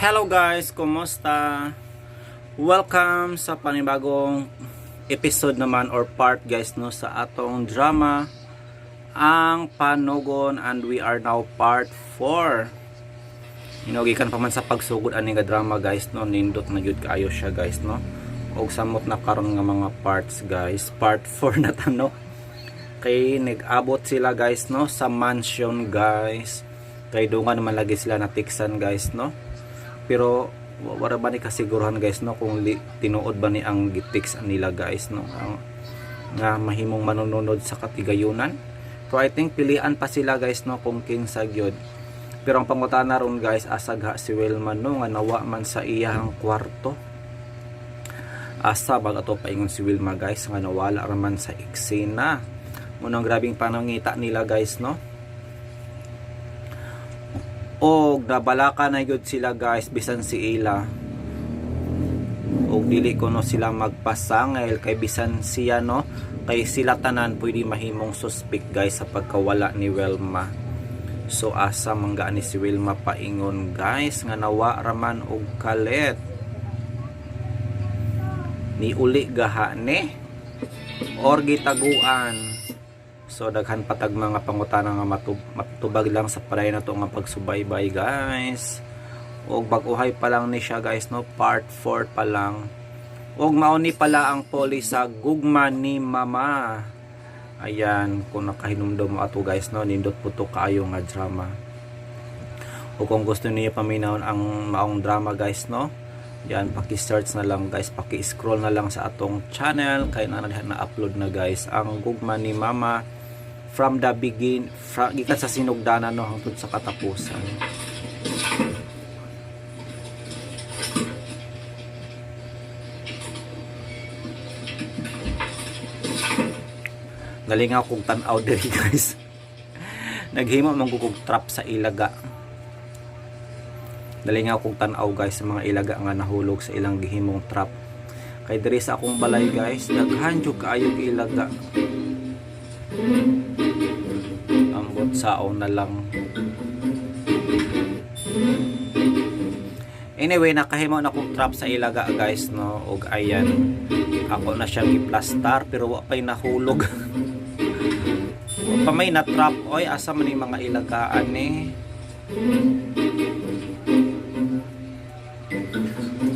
Hello guys, kumusta? Welcome sa panibagong episode naman or part guys no sa atong drama Ang Panogon, and we are now part 4. Gikan pa man sa pagsugod ani nga drama guys no, nindot na gyud kaayo siya guys no. Og samot na karon nga mga parts guys, part 4 na tano. Kay nag-abot sila guys no sa mansion guys. Kay dungan naman lagi sila natiksan guys no. Pero wala ba ni kasiguruhan guys no kung tinuod ba ni ang gitiksan nila guys no, nga mahimong manununod sa katigayunan. So I think pilian pa sila guys no kung king sa gyud. Pero ang pangutana ron guys, asagha si Wilma no nga nawa man sa iyang kwarto. Asa baga to paingon si Wilma guys nga nawala raman sa eksena. Munang grabing panangita nila guys no. Og nabalaka na gyud sila guys bisan si Ila. Og dili ko no sila magpasangil kay bisan siya no, kay sila tanan pwede mahimong suspect guys sa pagkawala ni Wilma. So asa mangga ni si Wilma paingon guys nga nawa raman og kalit. Ni uli gahane or gitaguan. So daghan patag mga pangutana nga matubag lang sa paray na to nga pagsubaybay guys. Og baguhay pa lang ni siya guys no, part 4 pa lang. Og mauni pala ang poli sa gugma ni mama. Ayan, kung nakahinumdum mo ato guys no, nindot po to kaayo nga drama. O kung gusto niyo paminawon ang maong drama guys no, yan, paki-search na lang guys, paki-scroll na lang sa atong channel kay na-upload na guys ang gugma ni mama from the gikan sa sinugdanan no hangtod sa katapusan. Galing ako kung tanaw diri guys. Naghimo man kog trap sa ilaga. Dali nga akong tanaw guys sa mga ilaga nga nahulog sa ilang gihimong trap. Kay diri sa akong balay guys, daghan jud kaayo ilaga. Ambot saon na lang. Anyway, nakahimo na akong trap sa ilaga guys no, og ayan. Ako na siyang i-plaster pero wa pay nahulog. Wa pa may na trap oy, asa man yung mga ilagaan eh.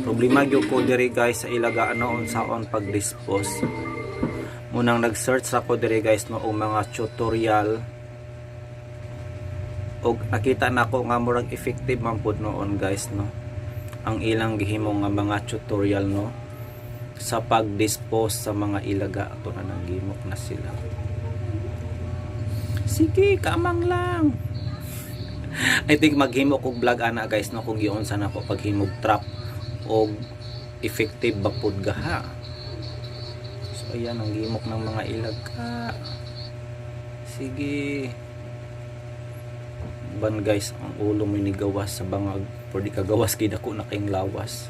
Problema gyud ko diri guys sa ilaga ano unsaon pag-dispose. Munang nag-search ako diri guys no og mga tutorial. Og nakita nako nga murag effective man pud noon guys no. Ang ilang gihimo nga mga tutorial no sa pag-dispose sa mga ilaga. Ato na nagimok na sila. Sige, kamang lang. I think maghimo kog vlog ana guys no kung giunsa na ko paghimog trap og effective ba pud gaha. So ayan ang gimok ng mga ilaga. Sige. Ban guys, ang ulo mo ni gawas sa bangag. Por di ka gawas kay dako na kayong lawas.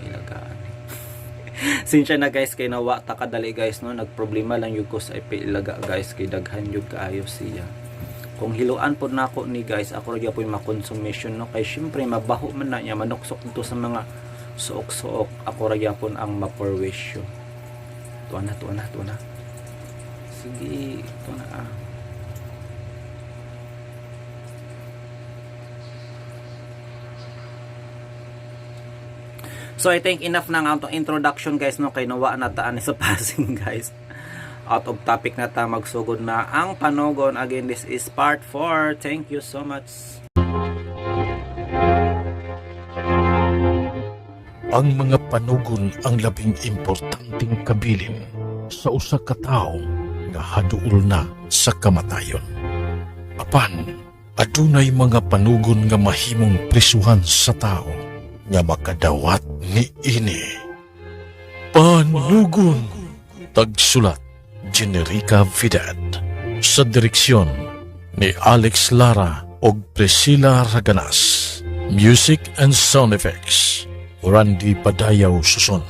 Ilagaan. Sinsya na guys kay nawa ta kadali guys no, nagproblema lang yung ko sa ilaga guys kay daghan yung kaayo siya. Kung hiluan po na ako ni guys, ako rin po yung makonsumisyon no, kay syempre mabaho man na niya, manuksok nito sa mga suok-suok, ako rin po ang maporwisyo. Tuwa na. Sige, ito na ah. So I think enough na nga itong introduction guys no, kay nawa na taan sa passing guys. Out of topic na ta, magsugod na ang Panogon. Again, this is part 4. Thank you so much. Ang mga panugon ang labing importanteng kabilin sa usa ka tawo nga haduol na sa kamatayon. Apan, adunay mga panugon nga mahimong prisuhan sa tawo nga makadawat ni ini. Panugon, tagsulat Generica Vidad, sa direksyon ni Alex Lara og Priscilla Raganas. Music and sound effects Randy Padayaw Suson.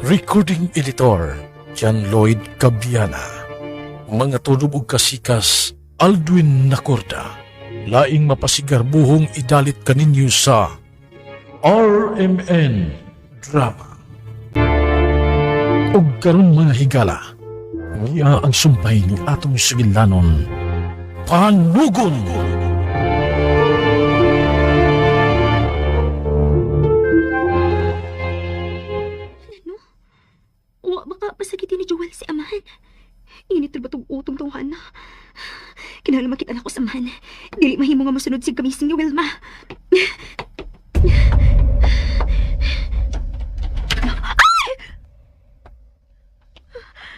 Recording editor John Lloyd Cabiana. Mga tulog og kasikas Aldwin Nacorda, laing mapasigarbuhong idalit kaninyo sa RMN Drama. Ug karon mga higala, niya ang sumpay ni atong sigilanon, Panugon! Wa baka pasakitin ni Joel si amahan. Init ba itong utong tawhan na? Kinahanglan makita na ko sa amahan. Dili mahimo nga masunod si kamising ni Wilma.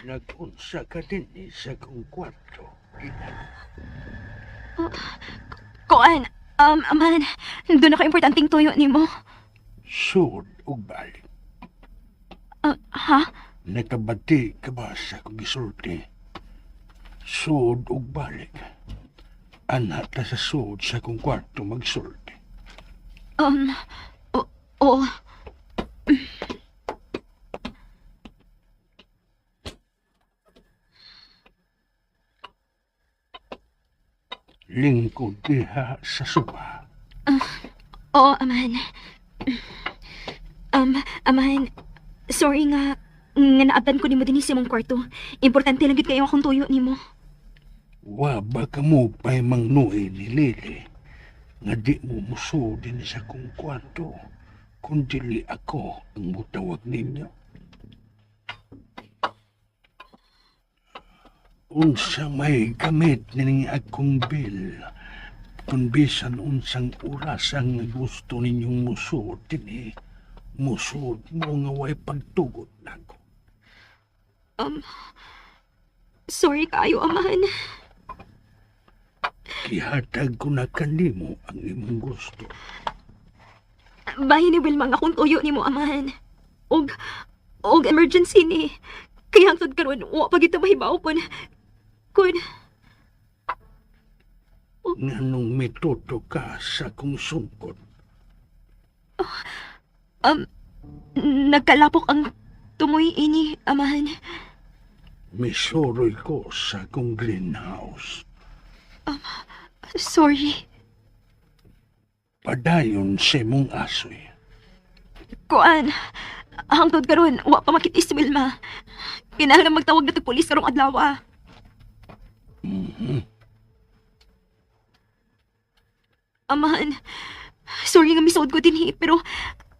Nag-unsa ka din sa kong kwarto. Koan, amahan, doon na ka-importanting tuyo ni mo. Sud ug balik. Ha? Nakabati ka ba sa kong gisulti? Sud ug balik. Anak ta sa sud sa kong kwarto magsulti. Oo. Lingkod diha sa sopa. Oo, amahan. Amahan, sorry nga naabdan ko ni mo din sa mong kwarto. Importante lang gid kayo akong tuyo ni mo. Wa ba ka mo pa'y mangnuhi ni Lili nga di mo muso din sa kong kwarto kung dili ako ang mutawag ninyo. Unsa may gamit ni akong bil kung bisan unsang oras ang gusto ninyong musod din musod mo nga way pagtugot nako. Sorry kayo, amahan. Kihatag ko na kanimo ang imong gusto. Bahin ni Wilma nga kung tuyo ni mo, amahan. Og emergency ni. Kaya hangtod karon wa pa kita mahibaw pon. Kun Nganong mituto ka sa kong sungkot. nagkalapok ang tumoy ini, amahan. Misuroy ko sa kong greenhouse. Sorry. Padayon sa mong asoy. Kuan, hangtod karon wa pa makita si Wilma. Kinahanglan magtawag na tag pulis karong adlaw. Amahan, sorry nga misuod ko din pero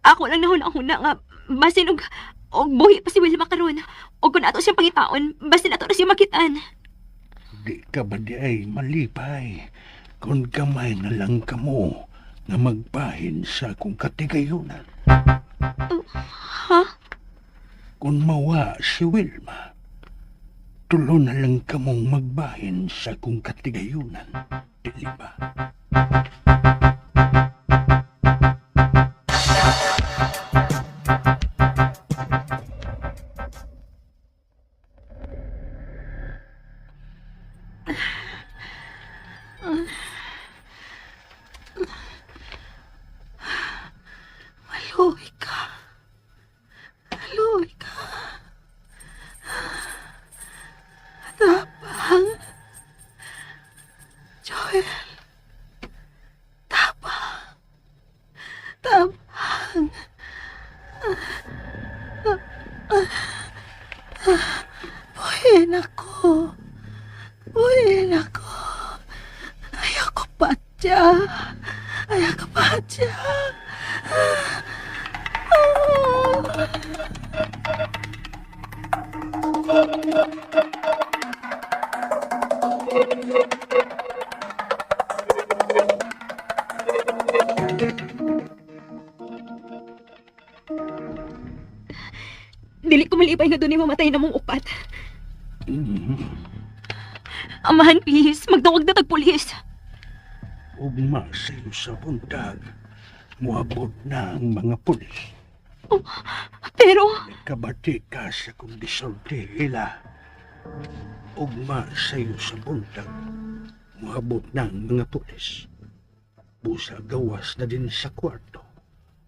ako lang nahuna-huna nga basin og buhi pa si Wilma karon. Og kung ato siyang pangitaon, basin ato na siya makitaan. Di ka ba di ay malipay kung kamay na lang ka mo na magbahin sa kong katigayunan. Ha? Kung mawa si Wilma, tulo na lang ka mong magbahin sa kong katigayunan. Dili ba? Maluhi ka. Maluhi ka. Tapang. Joel. Tapang. Tapang. Buhin ako. Buhin ako. Ayoko pa dyan. Ayoko pa dyan. Dili ko malipay nga doon ni mamatay na mong upat. Amahan, please. Magtawag na tag-pulis. Ugma sa'yo sa buntag, muabot na ang mga pulis. Pero, Kabati ka sa kong disorte, ila. Ugma sa'yo sa buntag, muabot na ang mga pulis. Busa gawas na din sa kwarto,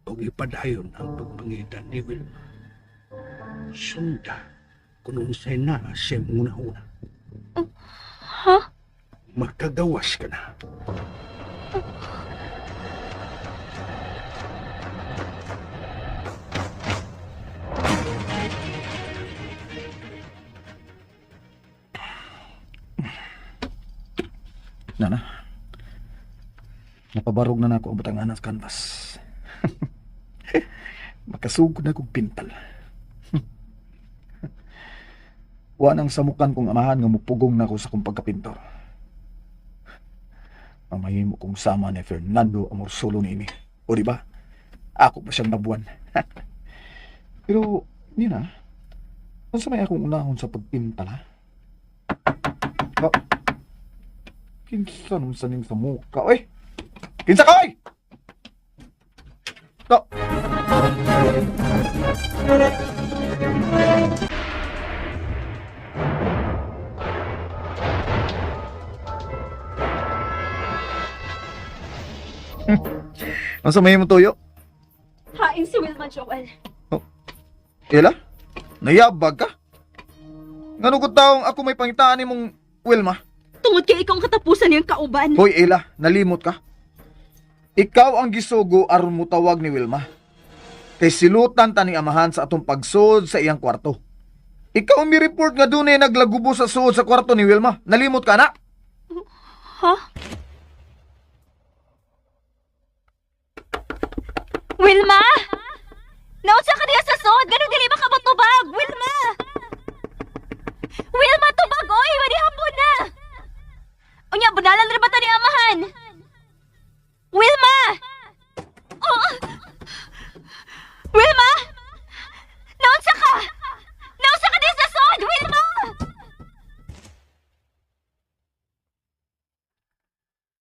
o ipadayon ang pagpangitan ni Wilma. Sunda, kung unsay na siya muna-una. ha? Makagawas ka na. Nana, napabarog na ako ang butang anak canvas. Makasugod na kong pintal. Wanang samukan kong amahan nga mupugong na ako sa kong pagkapintor. Mamahimo kong sama ni Fernando Amorsolo ni ini. O di ba? Ako pa siyang nabuan. Pero, yun na. Ano sa may akong unahon sa pagpintal, ha? Oh. Kinsa nung saning sa muka, oy! Kinsa ka, oy! No. Masa may mo toyo? Haing si Wilma, Joel. Ela? Nayabag ka? Ngano ko taong ako may pangitaan ni mong Wilma? Tungod kay ikaw ang katapusan niyang kauban. Hoy, Ela, nalimot ka. Ikaw ang gisugo aron mo tawag ni Wilma. Kay silutan ta ni amahan sa atong pagsud sa iyang kwarto. Ikaw ang mi-report nga dunay naglagubo sa suod sa kwarto ni Wilma. Nalimot ka na? Ha? Wilma! Naunsa ka diya sa sod? Ganun dili ba ka matubag? Wilma! Wilma, tubag! Oy! Wadi hapon na! Unya, bunalan rin ba ta ni amahan? Wilma! Oh! Wilma! Naunsa ka? Naunsa ka diya sa sod? Wilma!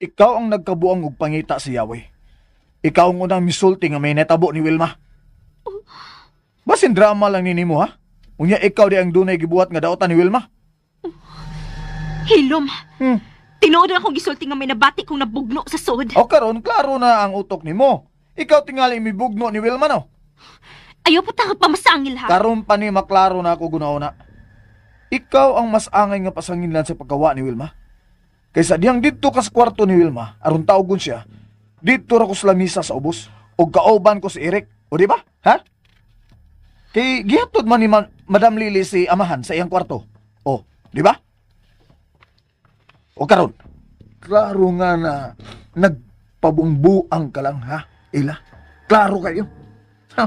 Ikaw ang nagkabuang og pangita si Yahweh. Ikaw ang unang misulti nga may netabo ni Wilma. Basin drama lang ninimo, ha? Unya ikaw di ang dunay gibuhat nga daotan ni Wilma. Hilom! Hmm. Tinuod na akong gisulti nga may nabati kong nabugno sa sod. O karon klaro na ang utok nimo. Ikaw tingali mibugno ni Wilma, no? Ayaw po takot pa masangil ha. Karon pa ni maklaro na ako gunauna. Ikaw ang mas angay nga pasanginlan sa pagkawa ni Wilma. Kaysa diyang dito ka sa kwarto ni Wilma, aron tawgon siya, dito ra ko sa lamisa sa ubos, o kaoban ko si Eric. O di ba? Ha? Kay gihatod man ni Madam Lily si amahan sa iyang kwarto. O, di ba? O karon, klaro nga na nagpabungbuang ka lang, ha? Ila, klaro kayo. Ha?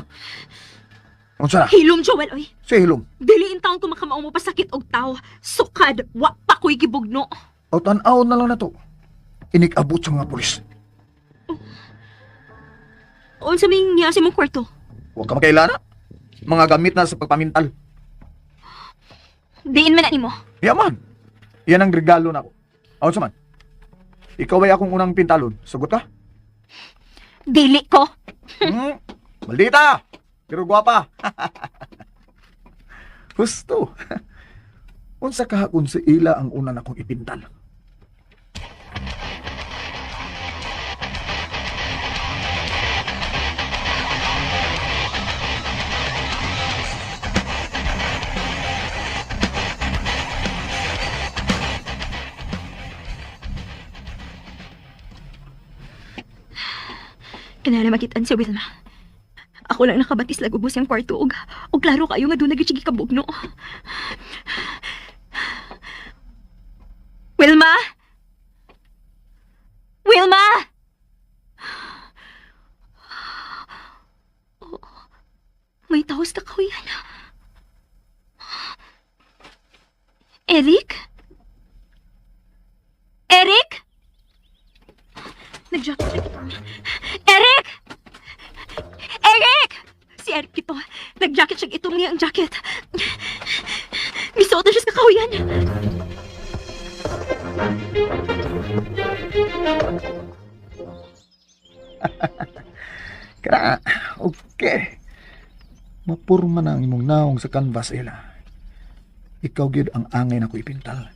Unsa na? Hilom, Joel, oy. Si Hilom. Diliin taong kumakamaong mo pasakit og tao. Sukad, wa pa ko'y gibugno. O tan-aw na lang na to. Inik-abot sa mga pulis. Unsa may niya sa mong kwarto? Huwag ka makailana. Mga gamit na sa pagpamintal. Diin man na nimo. Yaman. Yan ang regalo na ako. Aon sa man. Ikaw ay akong unang pintalon. Sugot ka? Dili ko. Maldita! Pero gwapa. Gusto. Unsa kahapon sa ila ang una na akong ipintal. Kanala makitaan si Wilma. Ako lang nakabatis lagubos yung kwarto og klaro kayo nga doon nagitsigi kabugno. Wilma! Wilma! Oh, may taos na kawiyan. Eric? Eric? Nag-jacket siya ito. Eric! Eric! Si Eric ito. Nag-jacket siya itong niyang jacket. Misuot na siya sa kakawiyan. Kaya, okay. Mapurma na ang imong naong sa canvas, Ella. Ikaw gyud ang angay na ko ipintal.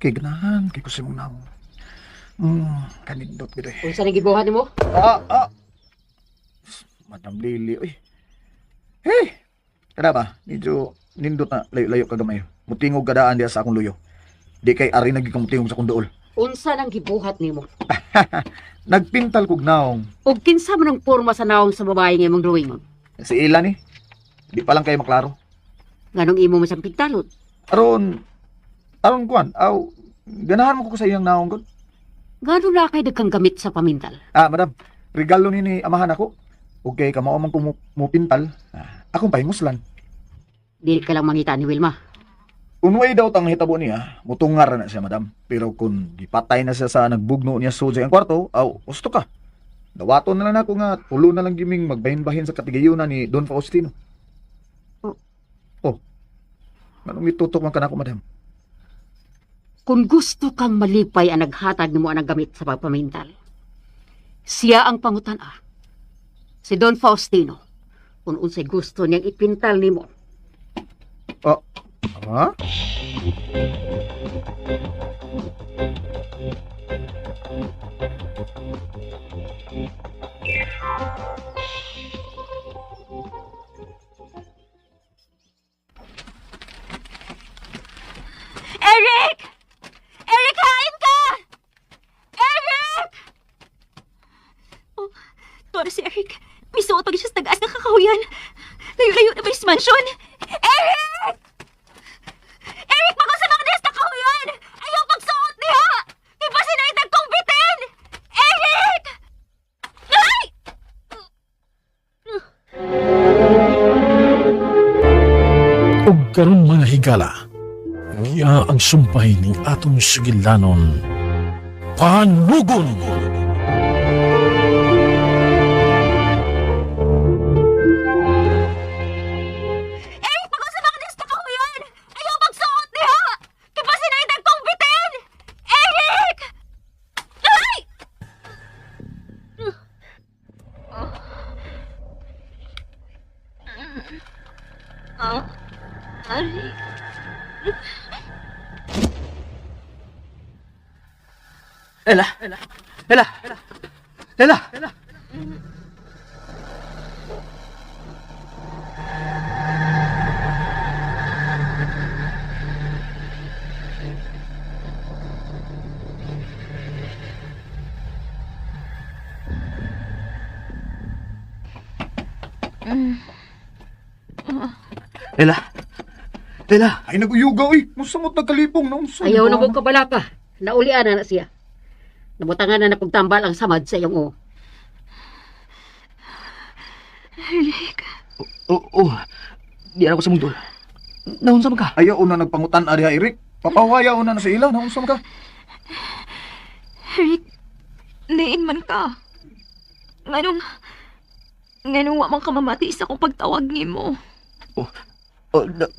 Kay ganahan, kay ko sa imong naong. Kanindot gyud eh. Unsa nang gibuhat nimo? Madam Lily, oy. Hey! Kada ba? Medyo nindot na layo-layo ka gamay. Mutingog kadaan diya sa akong luyo. Di kay ari naging kang mutingog sa akong duol. Unsa nang gibuhat nimo? Nagpintal kog naong. Ug kinsa man ang porma sa naong sa babae nga imong drawing? Si Ila ni. Di pa lang kayo maklaro. Nganong imo man siyang pigtalot? Aron kuan, ganahan mo ko sa iyang naong gud. Gano na kay dagkang gamit sa pamintal? Madam, regalo ni amahan ako. Okay, kamao man ko mo pintal. Akong pahimuslan. Dili ka lang mangita ni Wilma. Unway daw tang hitabo niya, mutungar na siya, madam. Pero kung gipatay na siya sa nagbugno niya sa ang kwarto, gusto ka. Dawaton na lang ako nga, tulo na lang giming magbahin-bahin sa katigayunan ni Don Faustino. Oh. Anong itutok man ka na ako, madam? Kung gusto kang malipay ang naghatag nimo ang gamit sa pagpamintal, siya ang pangutana. Si Don Faustino. Kung unsay gusto niyang ipintal nimo. Ha? Eric! Eric, hain ka! Eric! Oh, Tora si Eric. Misuot pag siya sa tagas ng kakahuyan. Layo-layo na ba yung mansyon? Eric! Eric, bago sa mga des kakahuyan! Ayaw pagsuot niya! Iba sinaitan kong bitin! Eric! Ay! Ug karon mga higala, niya ang sumpay ning atong sigilanon. Panugon! Eric, bago sa mga des kakahuyan! Ayaw pagsuot niya! Iba sinaitan kong bitin! Eric! Ay! Eric. Ella! Ella! Ella! Ella! Ella! Ay, naguyuga, oy. Musamot nagkalipong na unsa. Ayaw na mo kabalaka. Naulian na siya. Nabutangan na napagtambal ang samad sa iyong o. Eric. Di ako sa mundol. Naunsa man ka? Ayaw na nagpangutan ari Eric. Papawaya una na sa ila, naunsa ka? Eric, liin man ka. Nganong wa man ka mamati sa akong pagtawag ni mo.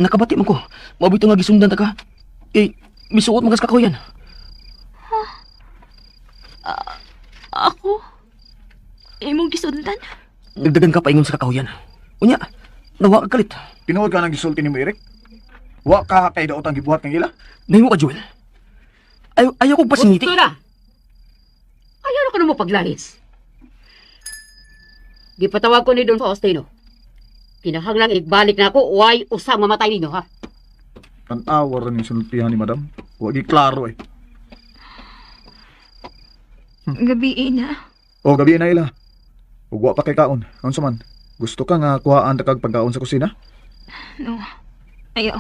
Nakabati man ko. Mabito nga gisundan ta ka. Misuot magas kakahuyan. Ako? Imong gisundan? Dagdagan ka paingon sa kakahuyan. Unya, nawa ka kalit. Tinuod ka nang gisulti ni mo, Eric? Wa ka kay daot ang gibuhat ng ila? Nahimo ka, Joel. Ayaw kong pasingiti. Gusto na! Ayaw na ka na mo paglahis. Gipatawag ko ni Don Faustino. Kinahanglang igbalik na ako, uway usang mamatay ninyo, ha? Tanawa rin yung sultihan ni madam. Wa di klaro eh. Gabi na. O, gabi na ila. Ug wa pa kay kaon. Unsa man? Gusto ka nga kuhaan ta kag pagkaon sa kusina? No. Ayaw.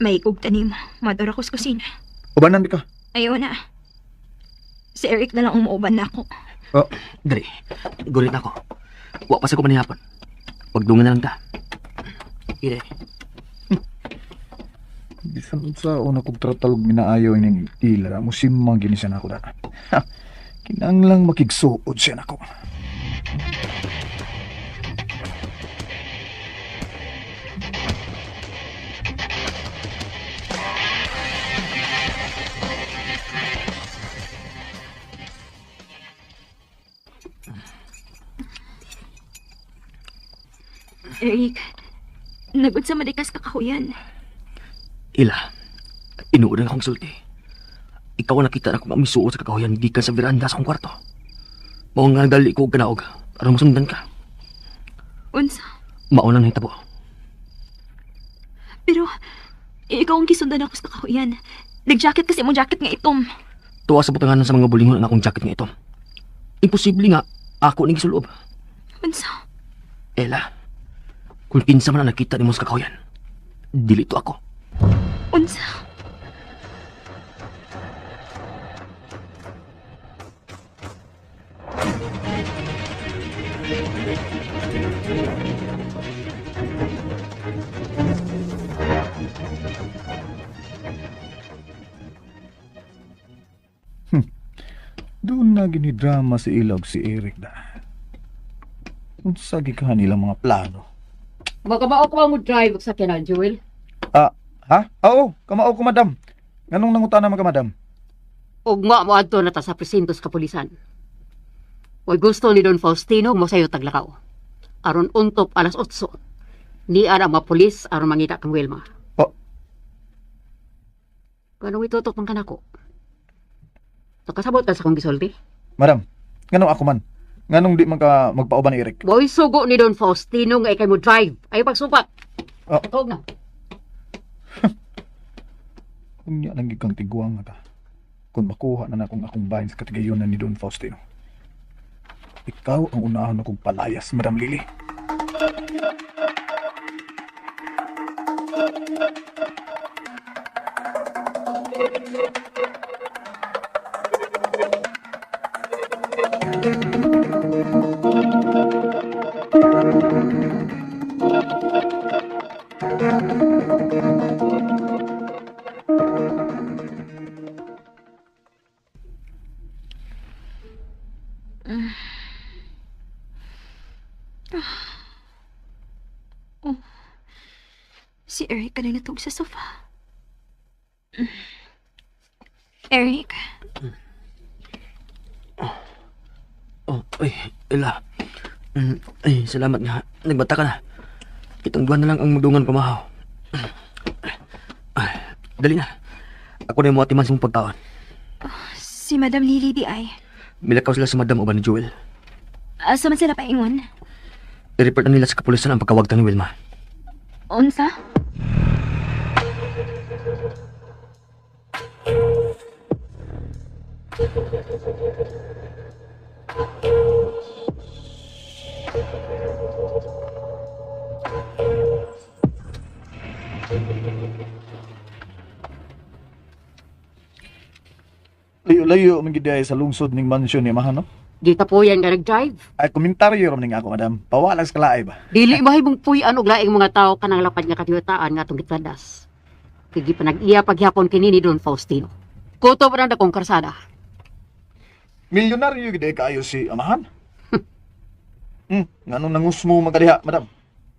May kog tanim. Madara ko sa kusina. Ubanan di ka. Ayaw na. Si Eric na lang umuuban na ako. Dali, gulit na ako. Wa pa sa ko manihapon. Pagdungan na lang ta. Ire. Bisan sa una kog tratalog minaayaw ning ila. Musimang ginisan ako da. Kinanglang makigsuod siya nako. Eric, nagod sa madikas kakahuyan. Ila, inuudan akong sulti. Ikaw ang nakita na kung misuot sa kakahuyan gikan sa veranda sa akong kwarto. Mao nga dali ko og kanaog. Aron masundan ka. Unsa? Mauna na hitabo. Pero, ikaw ang gisundan ako sa kakahuyan. Nag-jacket kasi mong jacket nga itom. Tuwa sa butanganan sa mga bulingon ang akong jacket nga ito. Imposible nga, ako ning gisulob. Unsa? Ella, kung kinsa man ang nakita ni mo sa kakahuyan, dili to ako. Unsa? Doon na ginidrama si Ilog si Eric na. Unsa gikahan nilang mga plano? Magkamao ko mo drive sa kanan, Joel. Ha? Oo, kamao ko madam. Nganong nangutana man ka madam? Ugma mo adto na ta sa presinto sa kapulisan. Way gusto ni Don Faustino mo sayo taglakaw. Aron untop alas 8. Ni ara mga pulis aron mangita kang Wilma. Oh. Kanong itutok man kanako? Nakasabot ka sa kong gisulti? Madam, nganong ako man? Nganong di man ka magpauban ni Eric? Boy, sugo ni Don Faustino nga ikay mo drive. Ay pagsupat. Oh. Ikaw na. Unya lang gikang tiguang nga ta. Kung makuha na akong bahin sa katigayonan ni Don Faustino. Ikaw ang unahan akong palayas, Madam Lily. Si Eric ka na natug sa sofa. Eric, Oh, ay, Ella. Ay, salamat nga. Nagbata ka na. Kitang buwan na lang ang magdungan pamahaw. Ay, dali na. Ako na yung mga timan sa mong pagtaon. si Madam Lily di ay. Milakaw sila sa madam o ba ni Joel. Asa man sila paingon? I-report na nila sa kapulisan ang pagkawagtan ni Wilma. Unsa? Layo-layo man gid ay sa lungsod ning mansyon ni Mahan, no? Di ta po yan nga nag-drive. Ay komentaryo ram ning ako, madam. Pawalag sa kalaay ba? Dili mahibong puy-an og laing mga tao kanang lapad nga katiwataan nga atong gitlandas. Kigi pa nag-iya paghapon kini ni Don Faustino. Kuto pa na akong karsada. Milyonaryo gid ay kaayo si Amahan. Nganong nangusmo magkadiha, madam?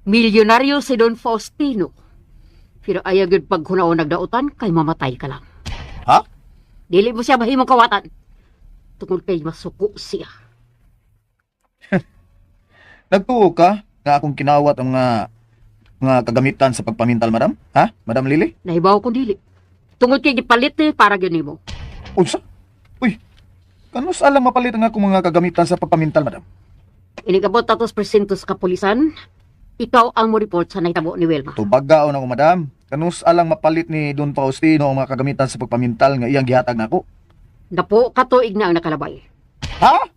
Milyonaryo si Don Faustino. Pero ayaw yun pag hunaon nagdautan, kay mamatay ka lang. Ha? Dili mo siya mahimong kawatan. Tungkol kay masuko siya. Nagtuo ka nga akong kinawat ang mga kagamitan sa pagpamintal, madam? Ha? Madam Lily? Nahibaw kong dili. Tungkol kay gipalit para yun mo. Unsa? Uy, kanus alang mapalit ang akong mga kagamitan sa pagpamintal, madam? Inigabot tatos presinto sa kapulisan, ikaw ang mo report sa naitabo ni Wilma. Tubagaon ako, madam. Kanus alang mapalit ni Don Faustino ang mga kagamitan sa pagpamintal nga iyang gihatag nako. Napo katuig na ang nakalabay. Ha?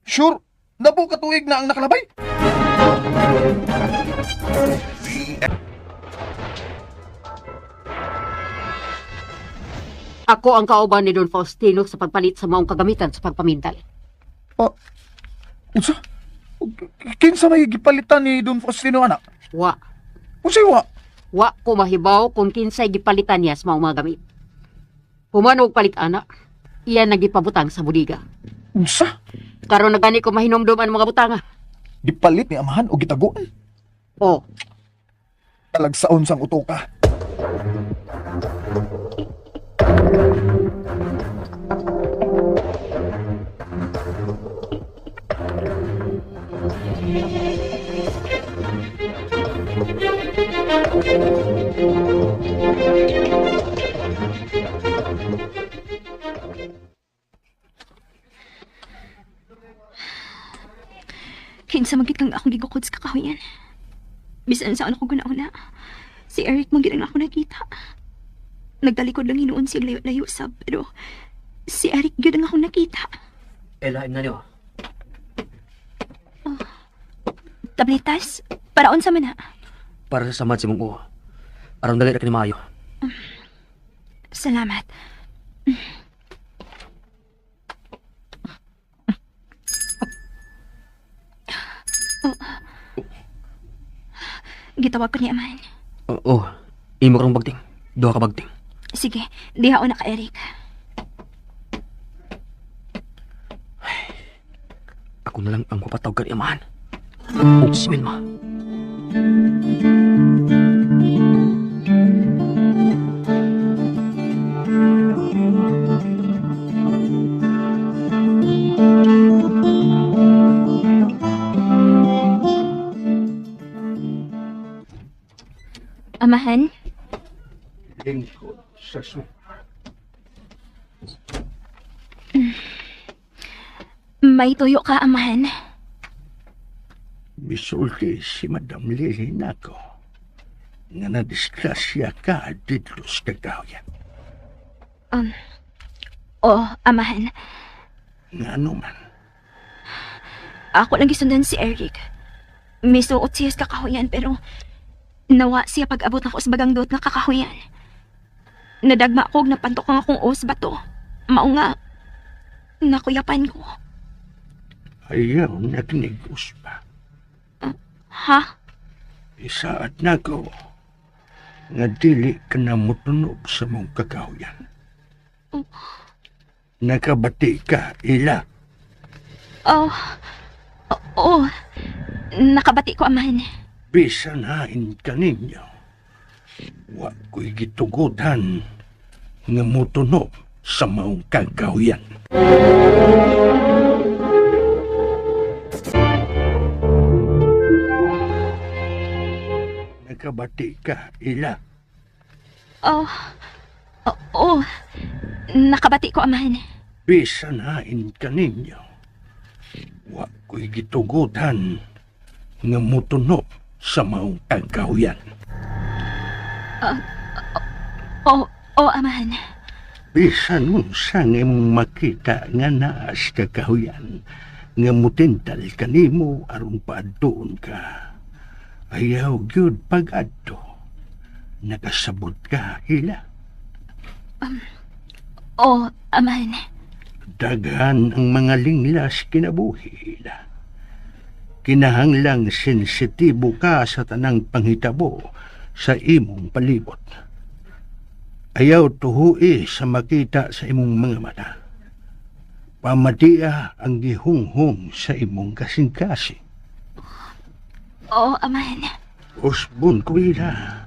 Sure? Napo katuig na ang nakalabay? Ako ang kauban ni Don Faustino sa pagpalit sa maong kagamitan sa pagpamintal. Unsa? Kinsa may gipalitan ni Don Faustino, anak? Wa. Unsa wa? Wa ko mahibaw kung kinsay gipalitan niya sa maong mga gamit. Humanog palit anak, iyan nagipabutang sa budiga. Unsa? Karon na gani ko mahinomdom ang mga butanga. Gipalit ni Amahan o gitaguan? O, Talagsaon sang utoka. Kinsa magit kang akong gigukod sa kakahuyan. Bisan saan ako guna-una. Si Eric man gid ang ako nakita. Nagtalikod lang hinuon siyang layo-layo sab, pero si Eric yun ang akong nakita. Ela, na niyo. Tabletas, paraon sa mana. Para sa samad si mong uho. Aron dali na kanimayo. Salamat. Oh. Gitawag ko ni Amahan. Oo. Imo karong bagting. Duha ka bagting. Sige, diha na ka, Eric. Ako na lang ang mapatawag ni Amahan. O si Wilma. Amahan, Lingkod sa su. may tuyo ka, Amahan. Misulti si Madam Lily nako nga nadisgrasya ka dito sa kagawayan. Amahan. Nga ano man, Ako lang gisundan si Eric. May suot siya sa kakahuyan pero nawa siya pag-abot ako sa bagang dot nga kakahuyan. Nadagma ako napantok ang akong os bato. Mao nga, nakuyapan ko. ayaw nagnegos pa. Ha? Isaat nako nga dili ka na mutunog sa mong kagawayan. Nakabati ka, ila. Oo. Nakabati ko, Amahan. Bisan hain ka ninyo. Wa ko'y gitugudan nga mutunog sa mong kagawayan. Nakabati ka, ila. Oo. Nakabati ko, Amahan. Bisan hain ka ninyo. Wa ko'y gitugudan nga mutunog sa mong kagawayan. Oo, Amahan. Bisan unsa nga imong makita nga naa sa kagawayan nga mutintal kanimo aron paadtoon ka. Ayaw gyud pag-adto. Nakasabot ka, ila. Oo, Amahan. Daghan ang mga linglas kinabuhi, ila. Kinahanglang sensitibo ka sa tanang panghitabo sa imong palibot. Ayaw tuhui sa makita sa imong mga mata. Pamatia ang gihunghong sa imong kasing-kasing. Oo, Amahan. Usbon ko ila.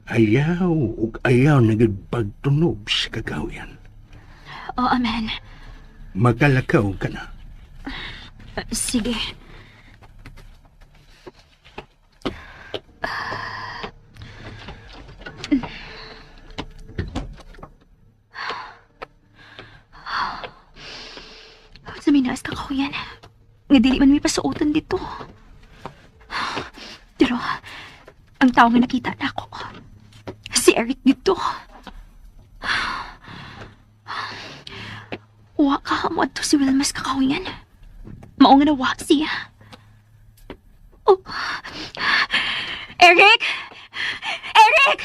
Ayaw ug ayaw nagpagtunog sa kagawayan. Oo, Amahan. Makalakaw ka na. Sige. Sa minaas ka ko yan. Nga dili man may pasuotan dito. Pero, ang tao nga nakita na ako, si Eric dito. Wa ka mo ato si Wilmas kakahuyan. Mao nga nawa siya. Oh. Eric! Eric!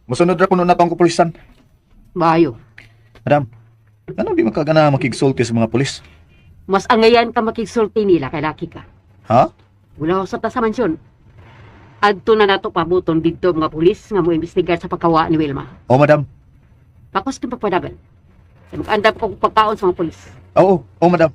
Musunod ra kuno na tong kapulisan. Bayo. Madam, ano di makagana makigsulti sa mga pulis? Mas angayan ka makigsulti nila kay laki ka. Ha? Wala ko sa ta sa mansyon. Adto na nato pabuton didto mga pulis nga mo imbestigar sa pagkawa ni Wilma. O, madam. Pakos kang pagpadagan. Mag-andap ko pagkaon sa mga pulis. Oo, madam.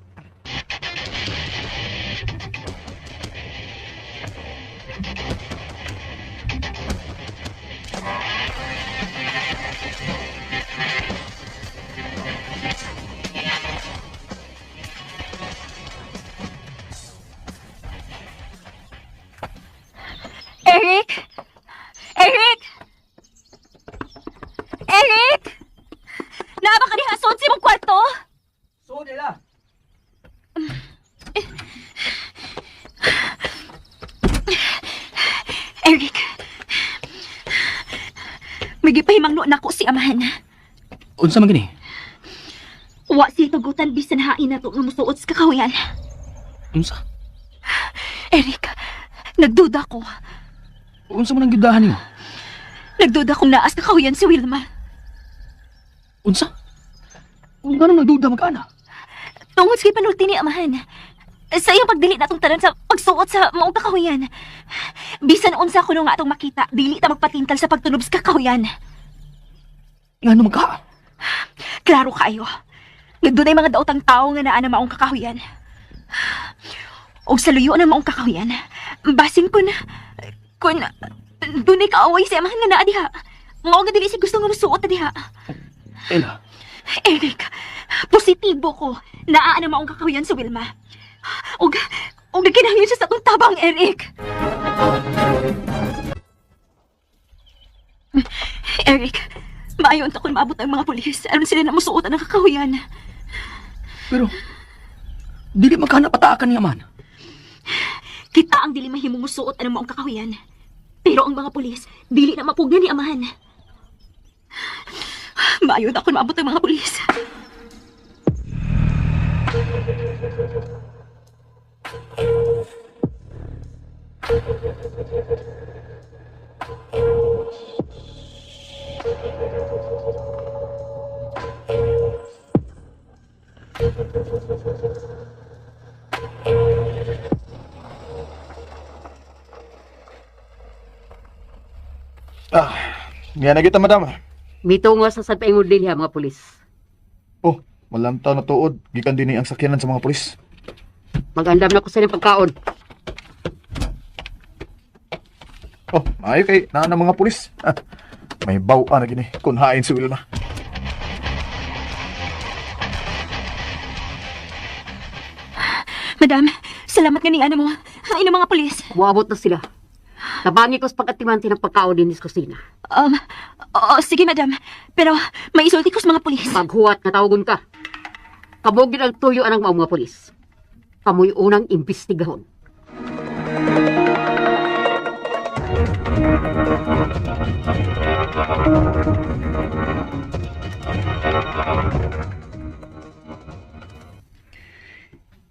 Sumama ka diha, suod sa imong kwarto. So, nila. Eric. May gipahimangno nako si amahan. Unsa man gini? Wa siya tugutan bisan hain na to nga musuot sa kakahuyan. Unsa? Eric, nagduda ko. Unsa man ang gidahan niyo? Nagduda kong naas kakahuyan si Wilma. Unsa? Kung gano'ng nagduda magkana? Tungod sa panulti ni amahan. Sa iyang pagdili natong tanan sa pagsuot sa maong kakahuyan. Bisan unsa ko nga atong makita, dili ta magpatintal sa pagtunob sa kakahuyan. Ngano magka? Klaro kayo. Nagdunay mga daotang tao nga naa na maong kakahuyan. Og sa luyo na maong kakahuyan, basin kun dunay kaaway sa amahan nga naa diha. Mao nga dili si gusto nga musuot na diha. Ella, Eric, positibo ko naa na maong kakahuyan sa Wilma. Og nagkinahanglan siya sa akong tabang, Eric. Eric, maayon ta kung maabot ang mga pulis. Aron sila na musuotan ng kakahuyan. pero dili magkana pataakan niya man. Kita ang dili mahimong musuot ang maong kakahuyan. Pero ang mga pulis, dili na mapugnan ni amahan. Maayon ta kung maabot ang mga pulis. Nga na kita, madam. Mitungo sa paingon din mga pulis. Oh, walang tao na tuod. Gikan din ang sakyanan sa mga pulis. Magandam na ko sa inyong pagkaon. Oh, maayo kay naa na mga pulis. May bawa na gini. Kunhain si Wilma. Madam, salamat nga ni ano mo. Ay ng mga pulis. Muabot na sila. Tabangi ko sa pagkatimanti ng pagkaon din sa kusina. Oo, sige madam. Pero may isulti ko sa mga pulis. Paghuwat na tawagon ka. Kabogin ang tuyo anang mga pulis. Kamoy unang imbestigahon.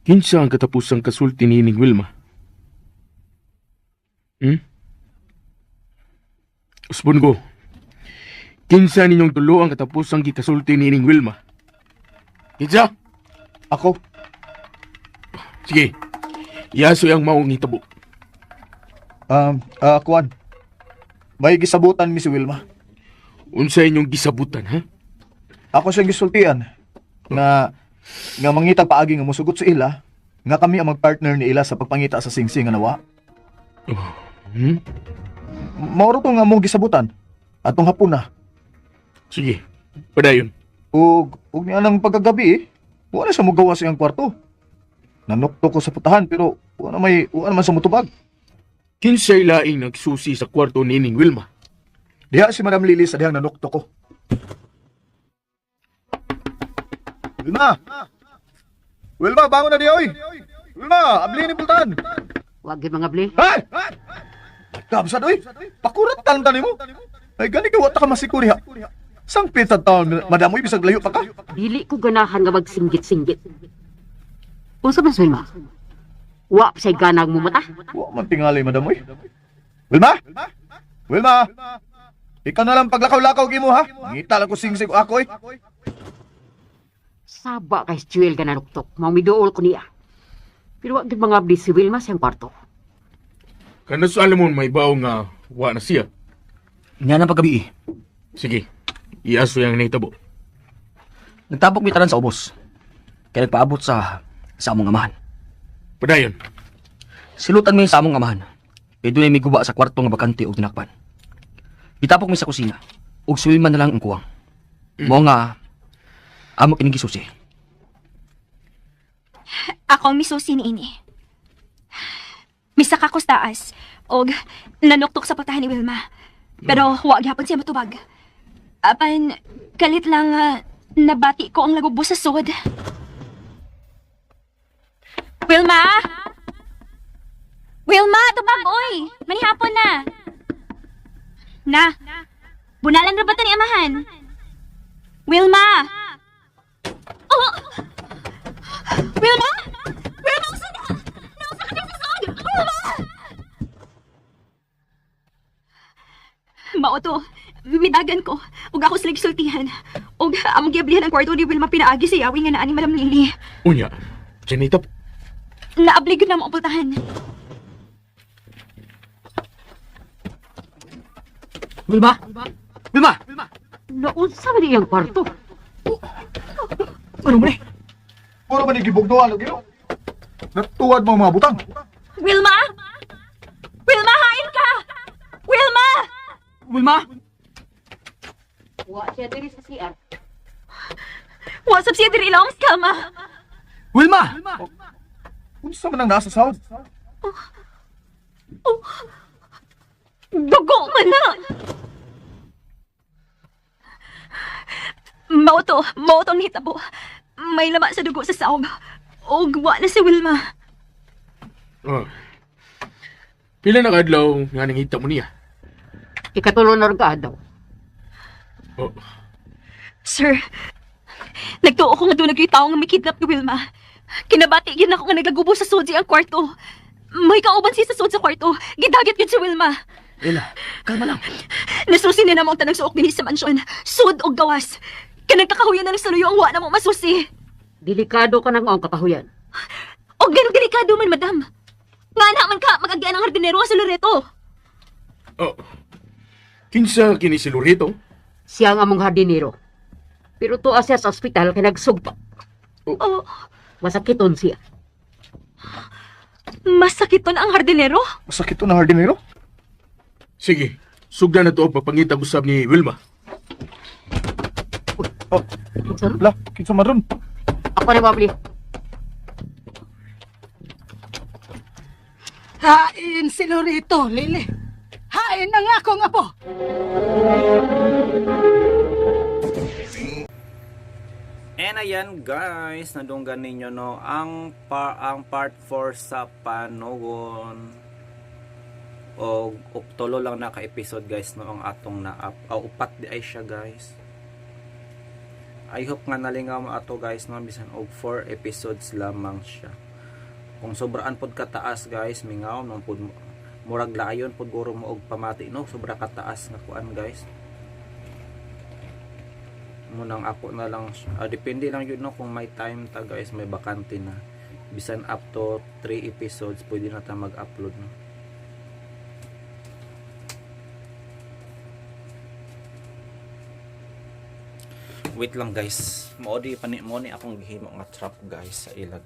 Kinsa ang katapusang kasulti ni Ning Wilma? Uspon ko. Kinsa ninyong tulo ang katapusang gikasulti ni Ning Wilma? Kinsa? Ako, Sige. Yaso ang maong hitabo. Kuan. May gisabutan mi si Wilma. Unsa inyong gisabutan, ha? Ako siyang gisultian nga mangita paagi nga musugot sa ila nga kami ang magpartner ni ila sa pagpangita sa singsing nga nawa. Mauro to nga mong gisabutan atong hapon na. Sige. Padayon. Ug niya nang pagkagabi wala siya mogawa sa iyang kwarto. Nanukto ko sa putahan pero wala man sa mutubag. Kinsay laing nagsusi sa kwarto ni Ning Wilma? Diha si Madam Lily sa dihang nanukto ko. Wilma! Wilma, bangon na di, oy! Wilma, abli ni pultahan! Wag yun mga bli. Hay! Kabsad, oy! Pakuratan ta nimo. Ay, gani ka wata ka masikuri ha. Sang pizza taon, madam, oy, bisag layo pa ka. Dili ko ganahan nga magsinggit-singgit. Kung sa mas Wilma, wa pa siya'y ganang mo mata. Wa man tingali, madam, oy. Wilma! Wilma! Ikaw na lang paglakaw-lakaw gimo ha. Ngita lang ko singsing ako, oy. Saba kay Jewel ka nanuktok. Mamidool ko niya. Pero wag yun mga abdi si Wilma siyang kwarto. Kanas alam mo may baong nga wa na siya. Nga na paggabi. Sige. Iaso yung nahitabo. Nagtabok mi tanan sa ubos. Kaya nagpaabot sa among amahan. Padayon. Silutan mi sa among amahan. Kaya doon ay may guba sa kwarto nga bakante o tinakpan. Itapok mi sa kusina. Ug suwi man na lang ang kuwang. Mo nga amo kining gisusi. Ako ang misusi ni ini. Misa ka ko sa taas. Og nanuktok sa putahan ni Wilma. Pero wag yapon siya matubag. Apan, kalit lang Nabati ko ang lagubo sa sod. Wilma? Wilma, tubag, oy! Manihapon na! Na, bunalan na ba ito ni amahan? Wilma! Oh! Wilma! Wilma, usa na! Nausa ka sa sod! Wilma! Mao to, midagan ko, ug ako sila gisultihan. Ug among giablihan ang kwarto ni Wilma pinaagi sa yawi nga naa ni Madam Lily. Unya, Janita, Naabli ko na mo pultahan. Wilma! Wilma! Naunsa man iyang kwarto? Ano mo ni? Puro ba ni gibugdoan lagi no? Natuwad mo mga butang. Wilma? Wilma, hain ka! Wilma! Wilma! Wa siya diri sa CR. What's up siya diri ilawang skama? Wilma! Unsa man ang nasa sahod? Dugo man na! Mao to ang hitabo. May lama sa dugo sa saog. Og wa na si Wilma. Oh. Pila na kadlaw nga nangita mo niya? Ikatulo na rin ka daw. Oh. Sir, nagtuo ko nga doon nagkita nga may kidnap ni Wilma. Kinabati yun ako nga naglagubo sa sud ang kwarto. May kauban siya sa sud sa kwarto. Gidagit yun si Wilma. Ella, kalma lang. Nasusi niya namang tanang suok din sa mansyon. Sud o gawas. Kanagkakahuyan na ng saluyo ang wa na mo masusi. Delikado ka nang ang kakahuyan. O ganun delikado man, madam. Nga naman ka, mag-agyan ang hardinero sa Loreto. Oh. Kinsa kini si Loreto? Siya ang among hardinero. Pero tuwa siya sa ospital kay nagsugpa. Oh, Masakiton siya. masakit to na ang hardinero? Masakit to na hardinero? Sige, sugdan na to ang pagpangitag usab ni Wilma. Oh, la, kinsa man ron? Ako na mabli. Hain si Lorito, Lili. Hain ang akong apo. And ayan guys, nadunggan ninyo no ang part 4 sa Panogon. O tulo lang na ka-episode guys no ang atong na-up. Upat di ay siya guys. I hope nga nalingaw mo ato guys no bisan og 4 episodes lamang siya. Kung sobraan pod kataas guys, mingaw no pod murag laayon pod guro mo og pamati no, sobra kataas nga kuan guys. Munang ako na lang depende lang yun no kung may time ta guys, may bakante na bisan up to 3 episodes pwede na ta mag-upload no. Wait lang guys, mo ni akong gihimo nga trap guys sa ilag.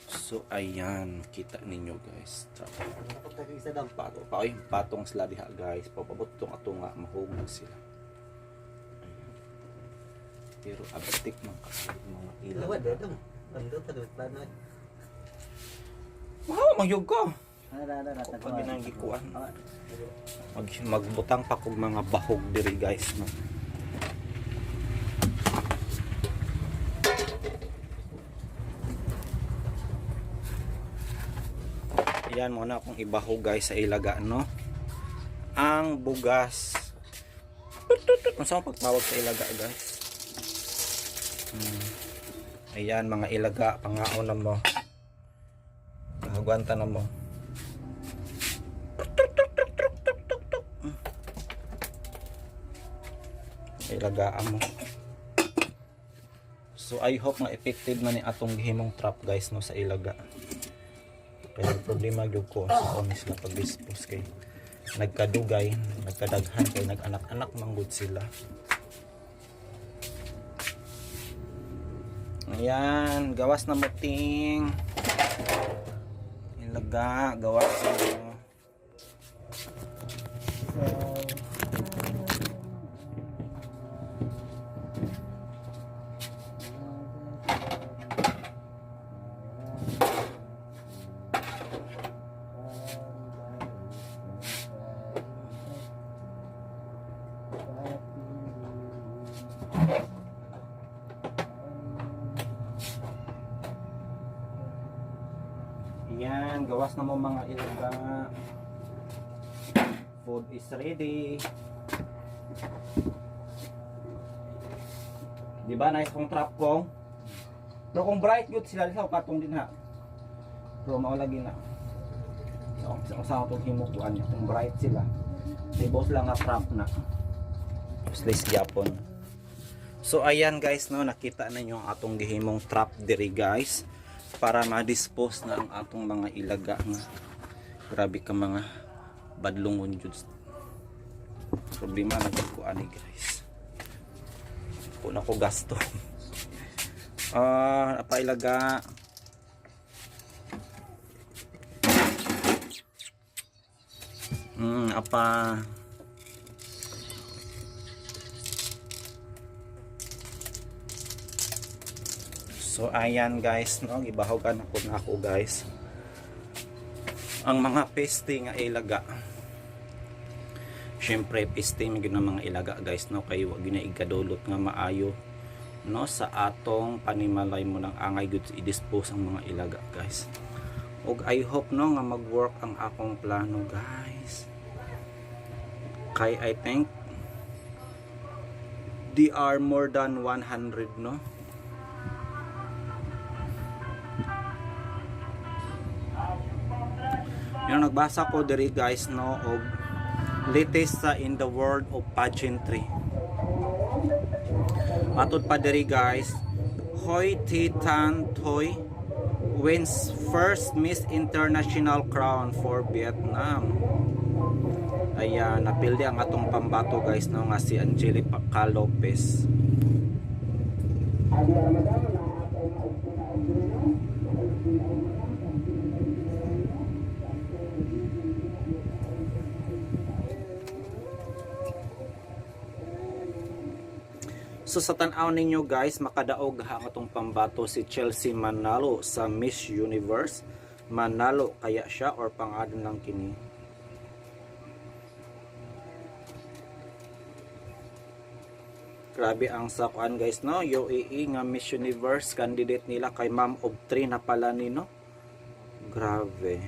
So ayan, kita ninyo guys. Trap. Patong sila diha guys, papabot tong ato nga mahugog sila. Pero abstik man kasi mga ilaw. Wow, magyug ko. Pag ginangikuan. Magbutang pa kog mga bahog diri guys no. Yan muna akong ibahog guys sa ilaga no. Ang bugas. Unsa ang pagtawag sa ilaga guys? Ayan mga ilaga, pangaon na mo. Hagwanta na mo. Ilagaan mo. So I hope nga effective na ni atong gihimong trap guys no sa ilaga. Pero problema gyud ko sa onis na pag-dispose kay nagkadugay, nagkadaghan kay nag-anak-anak manggod sila. Ayan, gawas na muting. Ilaga, gawas na. Yan, gawas na mo mga ilaga. Food is ready. Di ba nice kong trap ko? Pero kung bright good sila sa katong din ha. Pero maulagi na. So, sa itong himukuan niya. Kung bright sila. May boss lang nga trap na. This Japon. So ayan guys, no, nakita na nyo ang atong gihimong trap diri guys. Para ma-dispose na ang atong mga ilaga nga. Grabe ka mga badlongon jud. Problema na ko ani guys. Kuna ko gasto. Napailaga. Apa So ayan guys, no, gibahogan ako na ako guys ang mga peste nga ilaga. Syempre peste may mga ilaga guys, no, kay wa gyud igadulot nga maayo, no, sa atong panimalay mo ng angay goods i-dispose ang mga ilaga guys. Og I hope, no, nga mag-work ang akong plano guys. Kay I think they are more than 100, no. Yung nagbasa ko diri guys, no, og latest sa in the world of pageantry. Matod pa diri guys, Hoi Thi Tan Toi wins first Miss International crown for Vietnam. Ayan, napildi ang atong pambato guys, no, nga si Angelica Lopez. So sa tanaw ninyo guys, makadaog ha ang atong pambato si Chelsea Manalo sa Miss Universe. Manalo kaya siya or pangalan lang kini? Grabe ang sakuan guys, no. UAE nga Miss Universe candidate nila kay Ma'am of 3 na pala ni, no. Grabe.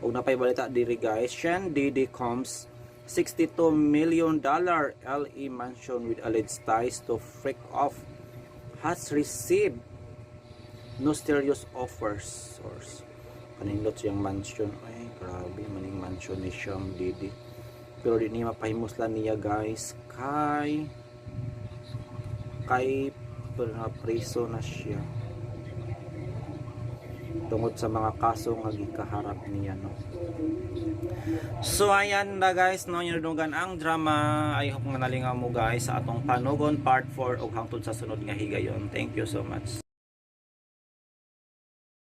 Og napay balita diri guys, Shen Diddy Combs $62 million LE mansion with alleged ties to freak off has received mysterious offers. Source. Kanindot siyang mansion. Ay, grabe. Maning mansion ni Shem Diddy. Pero di niya mapahimuslan niya guys. Kay preso na siya. Tungod sa mga kaso nga gikaharap niya, no. So ayan na guys, no, yun ang drama. I hope nga nalingaw mo guys sa atong panugon part 4 ug hangtod sa sunod nga higayon. Thank you so much.